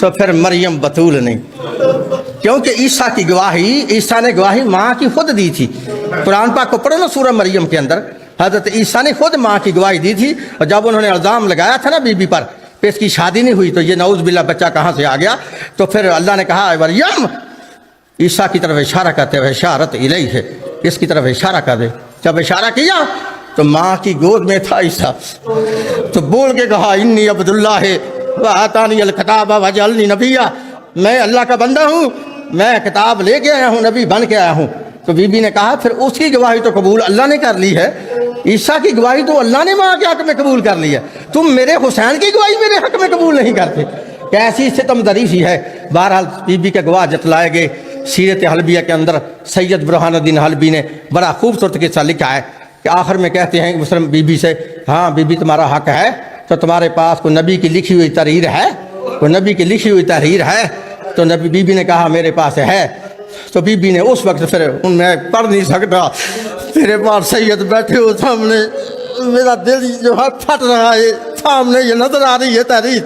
تو پھر مریم بطول نہیں، کیونکہ عیسیٰ کی گواہی، عیسیٰ نے گواہی ماں کی خود دی تھی۔ قرآن پاک کو پڑھو نا سورہ مریم کے اندر، حضرت عیسیٰ نے خود ماں کی گواہی دی تھی، اور جب انہوں نے الزام لگایا تھا نا بی بی پر کہ اس کی شادی نہیں ہوئی تو یہ نعوذ باللہ بچہ کہاں سے آ گیا، تو پھر اللہ نے کہا اے مریم، عیسیٰ کی طرف اشارہ کرتے ہوئے اشارت الیہ ہے، اس کی طرف اشارہ کر دے۔ جب اشارہ کیا تو ماں کی گود میں تھا عیسیٰ، تو بول کے کہا انی عبداللہ وآتانی الکتاب وجعلنی نبیا، میں اللہ کا بندہ ہوں، میں کتاب لے کے آیا ہوں، نبی بن کے آیا ہوں۔ تو بی بی نے کہا پھر اس کی گواہی تو قبول اللہ نے کر لی ہے، عیسیٰ کی گواہی تو اللہ نے ماں کے حق میں قبول کر لی ہے، تم میرے حسین کی گواہی میرے حق میں قبول نہیں کرتے، کیسی ستم ظریفی ہے۔ بہرحال بی بی کے گواہ جتلائے گئے۔ سیرت حلبیہ کے اندر سید برہان الدین حلبی نے بڑا خوبصورت قصہ لکھا ہے کہ آخر میں کہتے ہیں مسلم بی بی سے، ہاں بی بی تمہارا حق ہے، تو تمہارے پاس کوئی نبی کی لکھی ہوئی تحریر ہے، کوئی نبی کی لکھی ہوئی تحریر ہے؟ تو نبی بی بی نے کہا میرے پاس ہے۔ تو بی بی نے اس وقت پھر میں پڑھ نہیں سکتا، میرے پاس سید بیٹھے ہو سامنے، میرا دل جو ہے پھٹ رہا ہے، سامنے یہ نظر آ رہی ہے تحریر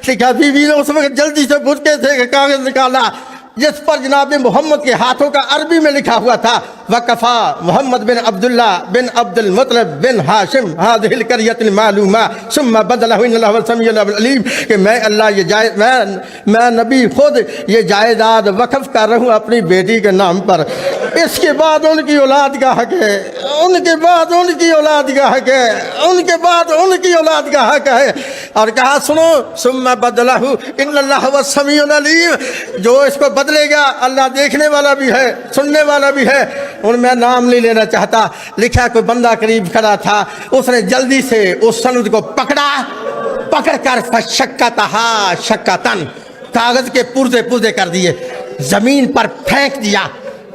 لکھا۔ بی بی نے اس وقت جلدی سے گھٹکے سے کاغذ نکالا جس پر جناب محمد کے ہاتھوں کا عربی میں لکھا ہوا تھا وقفا محمد بن عبداللہ بن عبد المطلب بن ہاشم هذه القرية المعلومة ثم بدله ان الله السميع العليم، کہ میں اللہ یہ میں نبی خود یہ جائیداد وقف کر رہا ہوں اپنی بیٹی کے نام پر، اس کے بعد ان کی اولاد کا حق ہے، ان کے بعد ان کی اولاد کا حق ہے، ان کے بعد ان کی اولاد کا حق ہے۔ اور کہا سنو ثم بدله ان الله هو السميع العليم، جو اس کو بدلے گا اللہ دیکھنے والا بھی ہے سننے والا بھی ہے۔ ان میں نام نہیں لینا چاہتا، لکھا کوئی بندہ قریب کھڑا تھا، اس نے جلدی سے اس سند کو پکڑ کر فشکتھا شکتن، کاغذ کے پرزے کر دیے، زمین پر پھینک دیا،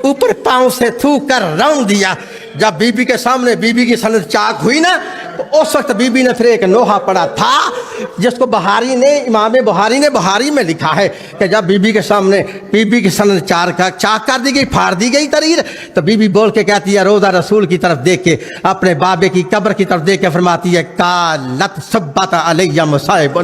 اوپر پاؤں سے تھوک کر رون دیا۔ جب بی بی کے سامنے بی بی کی سند چاک ہوئی نا، تو اس وقت بی بی نے پھر ایک لوہا پڑا تھا جس کو بہاری نے امام بہاری نے بہاری میں لکھا ہے کہ جب بی بی کے سامنے بی بی کی سند چاک کر دی گئی، پھاڑ دی گئی تحریر، تو بی بی بول کے کہتی ہے روضہ رسول کی طرف دیکھ کے، اپنے بابے کی قبر کی طرف دیکھ کے فرماتی ہے قالت ثبت علی مصائب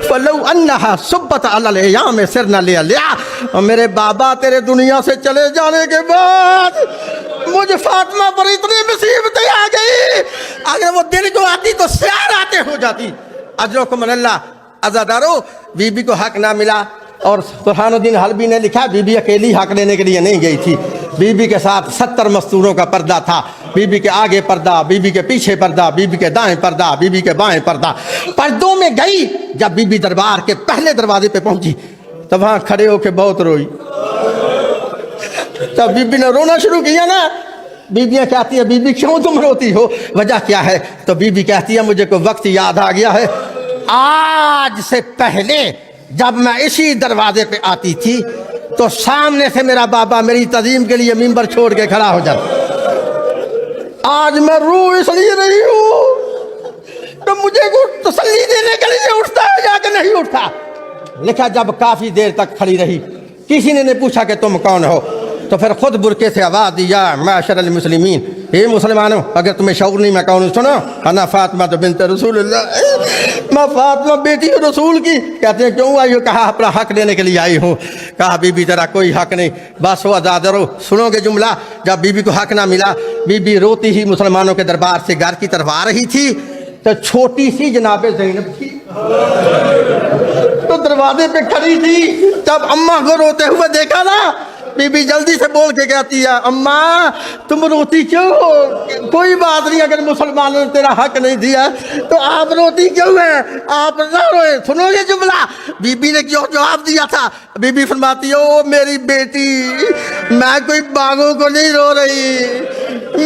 فلو انہا ثبت علی الیام سرنا لیا، اور میرے بابا تیرے دنیا سے چلے جانے کے بعد مجھے فاطمہ پر اتنی مصیبتیں آ گئی، اگر وہ دن کو آتی تو سیاہ راتیں ہو جاتی۔ اجرکم من اللہ۔ عزادارو، بی بی کو حق نہ ملا، اور برہان الدین حلبی نے لکھا بی بی اکیلی حق لینے کے لیے نہیں گئی تھی، بی بی کے ساتھ 70 مستوروں کا پردہ تھا، بی بی کے آگے پردہ، بی بی کے پیچھے پردہ، بی بی کے دائیں پردہ، بی بی کے بائیں پردہ، پردوں میں گئی۔ جب بی بی دربار کے پہلے دروازے پہ پہنچی تو وہاں کھڑے ہو کے بہت روئی۔ جب بی بی نے رونا شروع کیا نا، بیویاں کہتی ہیں بی بی کیوں تم روتی ہو، وجہ کیا ہے؟ تو بی بی کہتی ہے مجھے کوئی وقت یاد آ گیا ہے، آج سے پہلے جب میں اسی دروازے پہ آتی تھی تو سامنے سے میرا بابا میری تعظیم کے لیے ممبر چھوڑ کے کھڑا ہو جاتا، آج میں رو اس لیے رہی ہوں تو مجھے کوئی تسلی دینے کے لیے اٹھتا ہے یا کہ نہیں اٹھتا۔ لکھا جب کافی دیر تک کھڑی رہی، کسی نے نہیں پوچھا کہ تم کون ہو، تو پھر خود برقعے سے آواز دی، یا معاشر المسلمین، اے مسلمانوں اگر تمہیں شعور نہیں میں کون ہوں، سنو انا فاطمہ بنت رسول اللہ، میں فاطمہ بیٹی ہوں رسول کی۔ کہتے ہیں کیوں آئی ہو؟ کہا اپنا حق لینے کے لیے آئی ہوں۔ کہا بی بی تیرا کوئی حق نہیں، بس وہ عزادارو سنو گے جملہ، جب بی بی کو حق نہ ملا، بی بی روتی ہی مسلمانوں کے دربار سے گھر کی طرف آ رہی تھی، تو چھوٹی سی جناب زینب تھی تو دروازے پہ کھڑی تھی۔ جب اماں کو روتے ہوئے دیکھا نا، بی بی جلدی سے بول کے کہتی ہے اماں تم روتی کیوں ہو؟ کوئی بات نہیں، اگر مسلمانوں نے تیرا حق نہیں دیا تو آپ روتی کیوں ہیں؟ آپ نہ روئے۔ سنو یہ جملہ بی بی نے کیوں جواب دیا تھا؟ بی بی فرماتی ہے او میری بیٹی، میں کوئی باغوں کو نہیں رو رہی،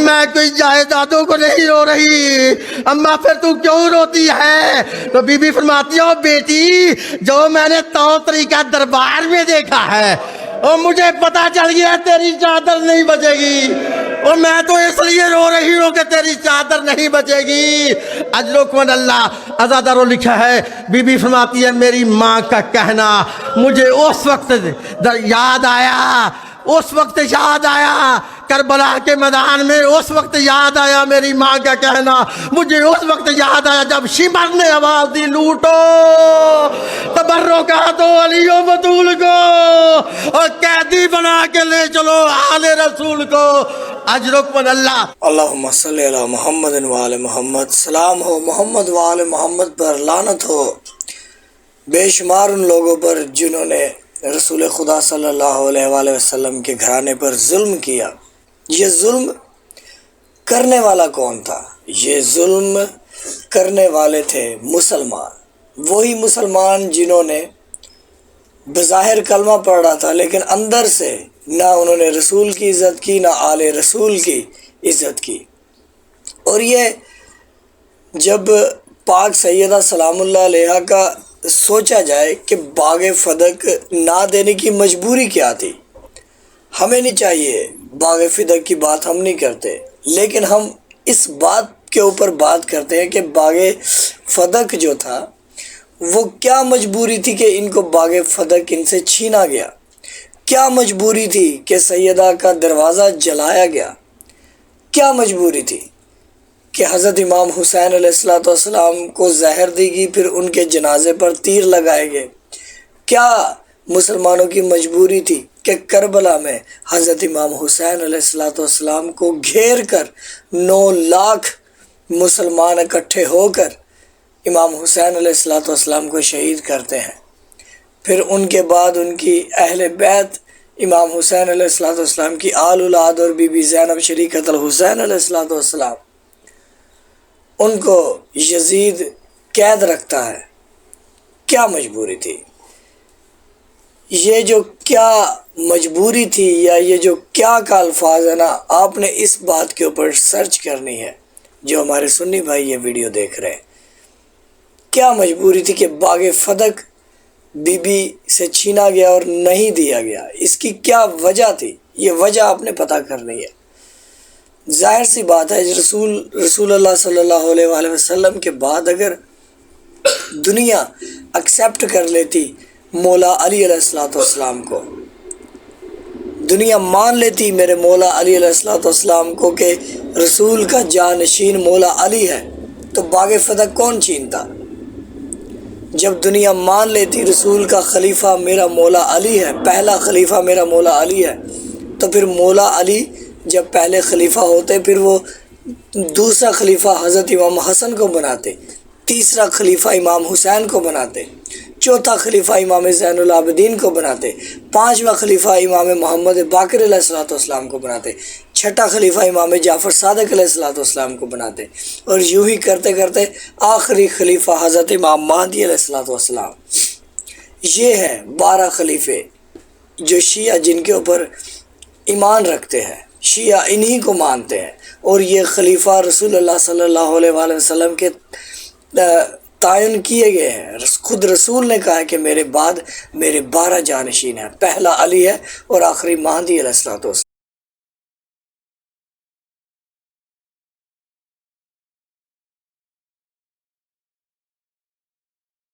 میں کوئی جائیدادوں کو نہیں رو رہی، اماں پھر تو کیوں روتی ہے؟ تو بی بی فرماتی ہے او بیٹی، جو میں نے طور طریقہ دربار میں دیکھا ہے اور مجھے پتا چل گیا تیری چادر نہیں بچے گی، اور میں تو اس لیے رو رہی ہوں کہ تیری چادر نہیں بچے گی۔ اجرکم من اللہ۔ عزادارو لکھا ہے بی بی فرماتی ہے میری ماں کا کہنا مجھے اس وقت یاد آیا کربلا کے میدان میں اس وقت یاد آیا میری ماں کا کہنا، مجھے اس وقت یاد آیا جب شمر نے آواز دی لوٹو تبرکات علی و بطول کو اور قیدی بنا کے لے چلو آل رسول کو، اجرکم اللہ۔ اللہم صلی علی محمد وآل محمد، سلام ہو محمد وآل محمد پر، لعنت ہو بے شمار ان لوگوں پر جنہوں نے رسول خدا صلی اللہ علیہ وآلہ وسلم کے گھرانے پر ظلم کیا۔ یہ ظلم کرنے والا کون تھا؟ یہ ظلم کرنے والے تھے مسلمان، وہی مسلمان جنہوں نے بظاہر کلمہ پڑھا تھا لیکن اندر سے نہ انہوں نے رسول کی عزت کی نہ آل رسول کی عزت کی۔ اور یہ جب پاک سیدہ سلام اللہ علیہا کا سوچا جائے کہ باغ فدق نہ دینے کی مجبوری کیا تھی، ہمیں نہیں چاہیے، باغ فدق کی بات ہم نہیں کرتے، لیکن ہم اس بات کے اوپر بات کرتے ہیں کہ باغ فدق جو تھا وہ کیا مجبوری تھی کہ ان کو باغ فدق ان سے چھینا گیا، کیا مجبوری تھی کہ سیدہ کا دروازہ جلایا گیا، کیا مجبوری تھی کہ حضرت امام حسین علیہ السلام کو زہر دی گئی، پھر ان کے جنازے پر تیر لگائے گئے، کیا مسلمانوں کی مجبوری تھی کہ کربلا میں حضرت امام حسین علیہ السلام کو گھیر کر 9 لاکھ مسلمان اکٹھے ہو کر امام حسین علیہ السلام کو شہید کرتے ہیں، پھر ان کے بعد ان کی اہل بیت امام حسین علیہ السلام کی آل اولاد اور بی بی زینب شریکۃ الحسین علیہ السلام ان کو یزید قید رکھتا ہے۔ کیا مجبوری تھی؟ یہ جو کیا مجبوری تھی یا یہ جو کیا کا الفاظ ہے نا، آپ نے اس بات کے اوپر سرچ کرنی ہے جو ہمارے سنی بھائی یہ ویڈیو دیکھ رہے ہیں۔ کیا مجبوری تھی کہ باغ فدق بی بی سے چھینا گیا اور نہیں دیا گیا؟ اس کی کیا وجہ تھی؟ یہ وجہ آپ نے پتہ کرنی ہے۔ ظاہر سی بات ہے رسول اللہ صلی اللہ علیہ وآلہ وسلم کے بعد اگر دنیا ایکسیپٹ کر لیتی مولا علی علیہ السلام کو، دنیا مان لیتی میرے مولا علی علیہ السلام کو کہ رسول کا جانشین مولا علی ہے، تو باغ فدق کون چھینتا؟ جب دنیا مان لیتی رسول کا خلیفہ میرا مولا علی ہے، پہلا خلیفہ میرا مولا علی ہے، تو پھر مولا علی جب پہلے خلیفہ ہوتے پھر وہ دوسرا خلیفہ حضرت امام حسن کو بناتے، تیسرا خلیفہ امام حسین کو بناتے، چوتھا خلیفہ امام زین العابدین کو بناتے، پانچواں خلیفہ امام محمد باقر علیہ السلام کو بناتے، چھٹا خلیفہ امام جعفر صادق علیہ السلام کو بناتے، اور یوں ہی کرتے کرتے آخری خلیفہ حضرت امام مہدی علیہ السلام۔ یہ ہیں 12 خلیفے جو شیعہ جن کے اوپر ایمان رکھتے ہیں، شیعہ انہی کو مانتے ہیں، اور یہ خلیفہ رسول اللہ صلی اللہ علیہ وآلہ وسلم کے تعین کیے گئے ہیں۔ خود رسول نے کہا کہ میرے بعد میرے 12 جانشین ہیں، پہلا علی ہے اور آخری مہدی علیہ السلام۔